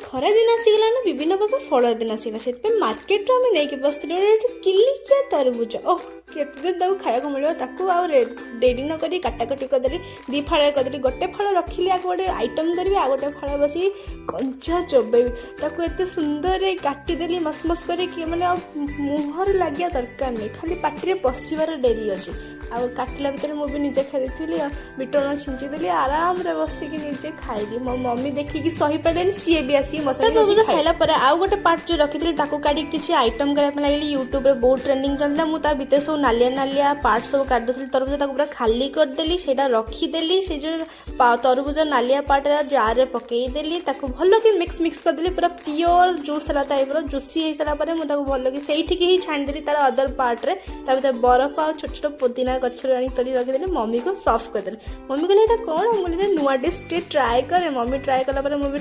ଖରା ଦିନ ଆସିଗଲା ନା ବିଭିନ୍ନ ପ୍ରକାର ଫଳ ଦିନ ଆସିଗଲା ସେଥିପାଇଁ ମାର୍କେଟରୁ ଆମେ ନେଇକି ବସିଥିଲୁ ଗୋଟେ କିଲିକିଆ ତରଭୁଜ ଓହ କେତେ ଦିନ ତାକୁ ଖାଇବାକୁ ମିଳିବ ତାକୁ ଆଉ ଡେରି ନ କରି କାଟାକଟି କରିଦେଲି 2 ଫାଳ କରିଦେଲି ଗୋଟେ ଫଳ ରଖିଲି ଆଗ ଗୋଟେ ଆଇଟମ୍ କରିବି ଆଉ ଗୋଟେ ଫଳ ବସିକି କଞ୍ଚା ଚୋବେଇବି ତାକୁ ଏତେ ସୁନ୍ଦରରେ କାଟିଦେଲି ମସ୍ ମସ୍ କରିକି ମାନେ ଆଉ ମୁହଁରେ ଲାଗିବା ଦରକାର ନାହିଁ ଖାଲି ପାଟିରେ ପଶିବାର ଡେରି ଅଛି ଆଉ କାଟିଲା ଭିତରେ ମୁଁ ବି ନିଜେ ଖାଇଦେଇଥିଲି ଆଉ ବିଟ ଲୁଣ ଛିଞ୍ଚିଦେଲି ଆରାମରେ ବସିକି ନିଜେ ଖାଇଲି ମୋ ମମି ଦେଖିକି ସହିପାରିଲେନି ସିଏ ବି ଆସିକି ମୋ ସହିତ ଖାଇଲା ପରେ ଆଉ ଗୋଟେ ପାର୍ଟ ଯେଉଁ ରଖିଥିଲି ତାକୁ କାଟିକି କିଛି ଆଇଟମ୍ କରିବା ପାଇଁ ଲାଗିଲି ୟୁଟ୍ୟୁବରେ ବହୁତ ଟ୍ରେଣ୍ଡିଂ ଚାଲିଥିଲା ମୁଁ ତା ଭିତରେ ସବୁ ନାଲିଆ ନାଲିଆ ପାର୍ଟ ସବୁ କାଟିଦେଉଥିଲି ତରଭୁଜ ତାକୁ ପୁରା ଖାଲି କରିଦେଲି ସେଇଟା ରଖିଦେଲି ସେ ଯେଉଁ ତରଭୁଜ ନାଲିଆ ପାର୍ଟଟା ଜାର୍ରେ ପକେଇଦେଲି ତାକୁ ଭଲକି ମିକ୍ସ କରିଦେଲି ପୁରା ପିଓର ଜୁସ୍ ହେଲା ଟାଇପ୍ର ଜୁସି ହେଇସାରିଲା ପରେ ମୁଁ ତାକୁ ଭଲକି ସେଇଠିକି ହିଁ ଛାଣିଦେଲି ତାର ଅଦର ପାର୍ଟରେ ତା ଭିତରେ ବରଫ ଆଉ ଛୋଟ ଛୋଟ ପୋଦିନା ଗଛରୁ ଆଣି ତୋଳି ରଖିଦେଲି ମମିକୁ ସର୍ଭ କରିଦେଲି ମମି କହିଲେ ଏଇଟା କ'ଣ ମୁଁ କହିଲି ନୂଆ ଡିସ୍ ଟିକେ ଟ୍ରାଏ କରେ ମମି ଟ୍ରାଏ କଲା ପରେ ମୁଁ ବି